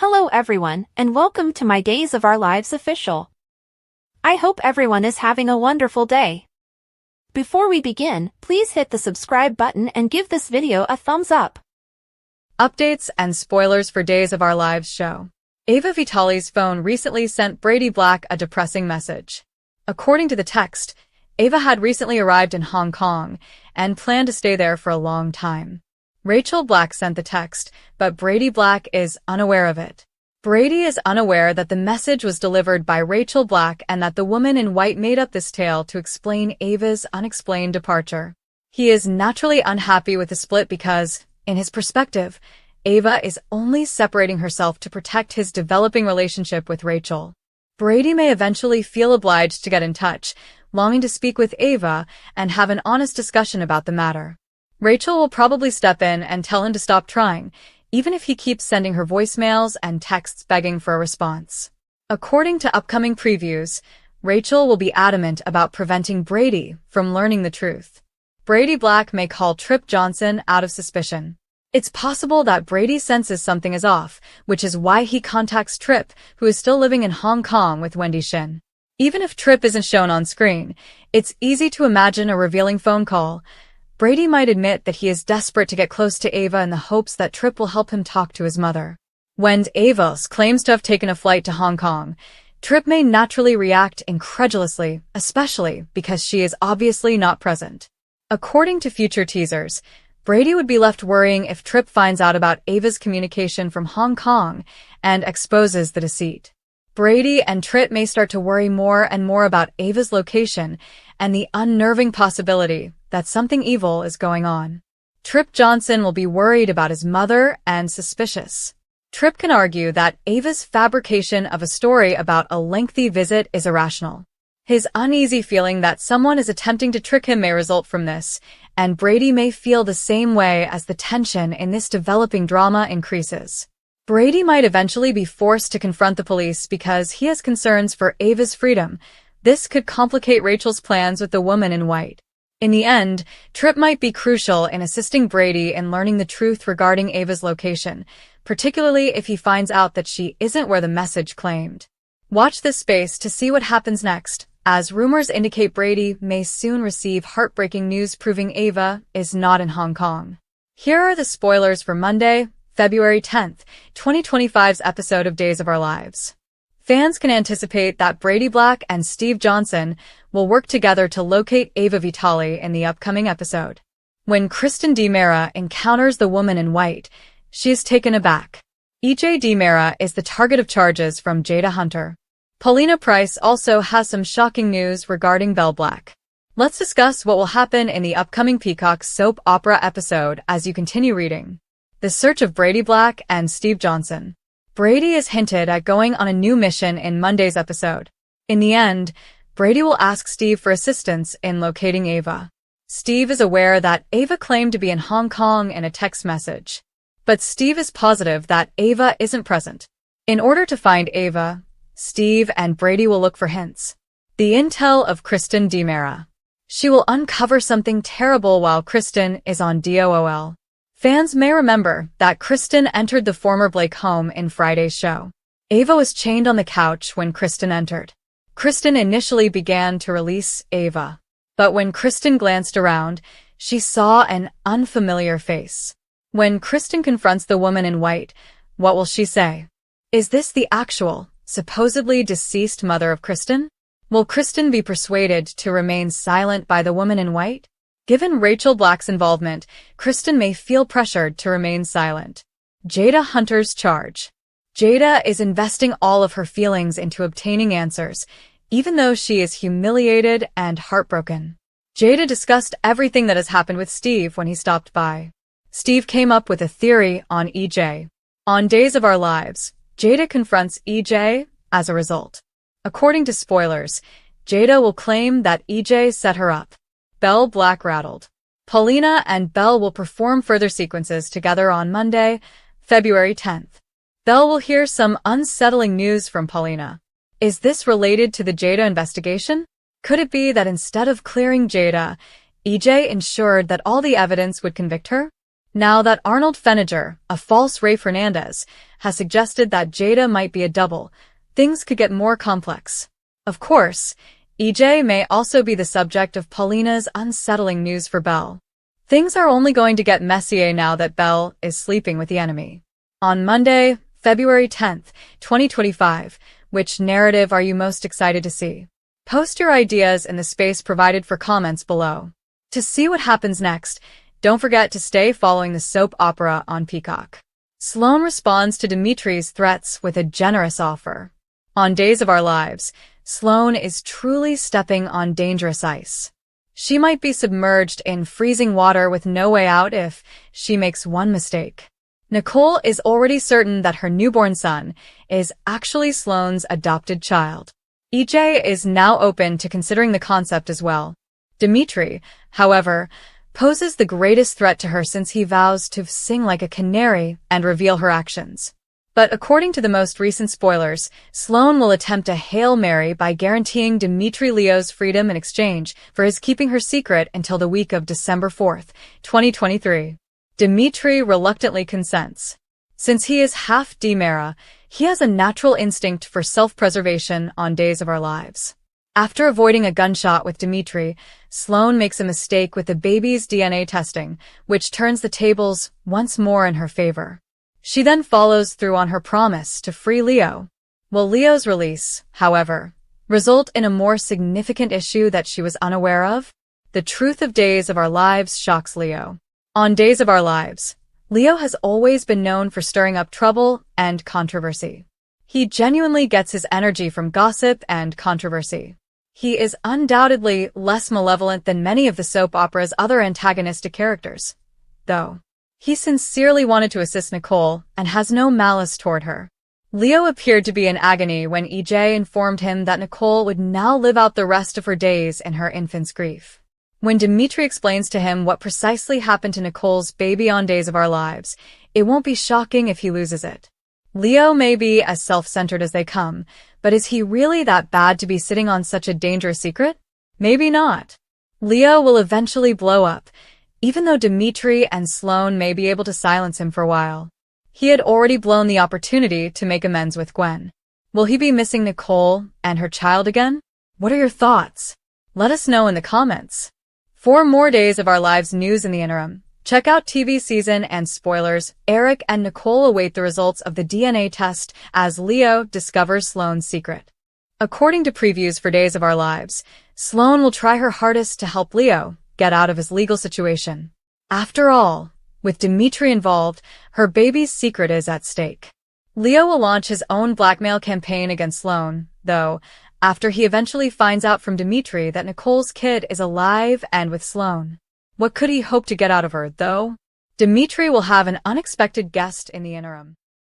Hello everyone, and welcome to my Days of Our Lives official. I hope everyone is having a wonderful day. Before we begin, please hit the subscribe button and give this video a thumbs up. Updates and spoilers for Days of Our Lives show. Ava Vitale's phone recently sent Brady Black a depressing message. According to the text, Ava had recently arrived in Hong Kong and planned to stay there for a long time. Rachel Black sent the text, but Brady Black is unaware of it. Brady is unaware that the message was delivered by Rachel Black and that the woman in white made up this tale to explain Ava's unexplained departure. He is naturally unhappy with the split because, in his perspective, Ava is only separating herself to protect his developing relationship with Rachel. Brady may eventually feel obliged to get in touch, longing to speak with Ava and have an honest discussion about the matter. Rachel will probably step in and tell him to stop trying, even if he keeps sending her voicemails and texts begging for a response. According to upcoming previews, Rachel will be adamant about preventing Brady from learning the truth. Brady Black may call Tripp Johnson out of suspicion. It's possible that Brady senses something is off, which is why he contacts Tripp, who is still living in Hong Kong with Wendy Shin. Even if Tripp isn't shown on screen, it's easy to imagine a revealing phone call. Brady might admit that he is desperate to get close to Ava in the hopes that Tripp will help him talk to his mother. When Ava claims to have taken a flight to Hong Kong, Tripp may naturally react incredulously, especially because she is obviously not present. According to future teasers, Brady would be left worrying if Tripp finds out about Ava's communication from Hong Kong and exposes the deceit. Brady and Tripp may start to worry more and more about Ava's location and the unnerving possibility that something evil is going on. Tripp Johnson will be worried about his mother and suspicious. Tripp can argue that Ava's fabrication of a story about a lengthy visit is irrational. His uneasy feeling that someone is attempting to trick him may result from this, and Brady may feel the same way as the tension in this developing drama increases. Brady might eventually be forced to confront the police because he has concerns for Ava's freedom. This could complicate Rachel's plans with the woman in white. In the end, Tripp might be crucial in assisting Brady in learning the truth regarding Ava's location, particularly if he finds out that she isn't where the message claimed. Watch this space to see what happens next, as rumors indicate Brady may soon receive heartbreaking news proving Ava is not in Hong Kong. Here are the spoilers for Monday, February 10th, 2025's episode of Days of Our Lives. Fans can anticipate that Brady Black and Steve Johnson will work together to locate Ava Vitale in the upcoming episode. When Kristen DiMera encounters the woman in white, she is taken aback. EJ DiMera is the target of charges from Jada Hunter. Paulina Price also has some shocking news regarding Belle Black. Let's discuss what will happen in the upcoming Peacock soap opera episode as you continue reading. The Search of Brady Black and Steve Johnson. Brady is hinted at going on a new mission in Monday's episode. In the end, Brady will ask Steve for assistance in locating Ava. Steve is aware that Ava claimed to be in Hong Kong in a text message. But Steve is positive that Ava isn't present. In order to find Ava, Steve and Brady will look for hints. The intel of Kristen DiMera. She will uncover something terrible while Kristen is on DOOL. Fans may remember that Kristen entered the former Blake home in Friday's show. Ava was chained on the couch when Kristen entered. Kristen initially began to release Ava. But when Kristen glanced around, she saw an unfamiliar face. When Kristen confronts the woman in white, what will she say? Is this the actual, supposedly deceased mother of Kristen? Will Kristen be persuaded to remain silent by the woman in white? Given Rachel Black's involvement, Kristen may feel pressured to remain silent. Jada Hunter's charge. Jada is investing all of her feelings into obtaining answers, even though she is humiliated and heartbroken. Jada discussed everything that has happened with Steve when he stopped by. Steve came up with a theory on EJ. On Days of Our Lives, Jada confronts EJ as a result. According to spoilers, Jada will claim that EJ set her up. Belle Black rattled. Paulina and Belle will perform further sequences together on Monday, February 10th. Belle will hear some unsettling news from Paulina. Is this related to the Jada investigation? Could it be that instead of clearing Jada, EJ ensured that all the evidence would convict her? Now that Arnold Feniger, a false Ray Fernandez, has suggested that Jada might be a double, things could get more complex. Of course, EJ may also be the subject of Paulina's unsettling news for Belle. Things are only going to get messier now that Belle is sleeping with the enemy. On Monday, February 10th, 2025, which narrative are you most excited to see? Post your ideas in the space provided for comments below. To see what happens next, don't forget to stay following the soap opera on Peacock. Sloane responds to Dimitri's threats with a generous offer. On Days of Our Lives, Sloane is truly stepping on dangerous ice. She might be submerged in freezing water with no way out if she makes one mistake. Nicole is already certain that her newborn son is actually Sloane's adopted child. EJ is now open to considering the concept as well. Dimitri, however, poses the greatest threat to her since he vows to sing like a canary and reveal her actions. But according to the most recent spoilers, Sloane will attempt a Hail Mary by guaranteeing Dimitri Leo's freedom in exchange for his keeping her secret until the week of December 4th, 2023. Dimitri reluctantly consents. Since he is half Demera, he has a natural instinct for self-preservation on Days of Our Lives. After avoiding a gunshot with Dimitri, Sloane makes a mistake with the baby's DNA testing, which turns the tables once more in her favor. She then follows through on her promise to free Leo. Will Leo's release, however, result in a more significant issue that she was unaware of? The truth of Days of Our Lives shocks Leo. On Days of Our Lives, Leo has always been known for stirring up trouble and controversy. He genuinely gets his energy from gossip and controversy. He is undoubtedly less malevolent than many of the soap opera's other antagonistic characters, though. He sincerely wanted to assist Nicole and has no malice toward her. Leo appeared to be in agony when EJ informed him that Nicole would now live out the rest of her days in her infant's grief. When Dimitri explains to him what precisely happened to Nicole's baby on Days of Our Lives, it won't be shocking if he loses it. Leo may be as self-centered as they come, but is he really that bad to be sitting on such a dangerous secret? Maybe not. Leo will eventually blow up, even though Dimitri and Sloane may be able to silence him for a while. He had already blown the opportunity to make amends with Gwen. Will he be missing Nicole and her child again? What are your thoughts? Let us know in the comments. For more Days of Our Lives news in the interim, check out TV season and spoilers. Eric and Nicole await the results of the DNA test as Leo discovers Sloane's secret. According to previews for Days of Our Lives, Sloane will try her hardest to help Leo get out of his legal situation. After all, with Dimitri involved, her baby's secret is at stake. Leo will launch his own blackmail campaign against Sloane, though, after he eventually finds out from Dimitri that Nicole's kid is alive and with Sloane. What could he hope to get out of her, though? Dimitri will have an unexpected guest in the interim.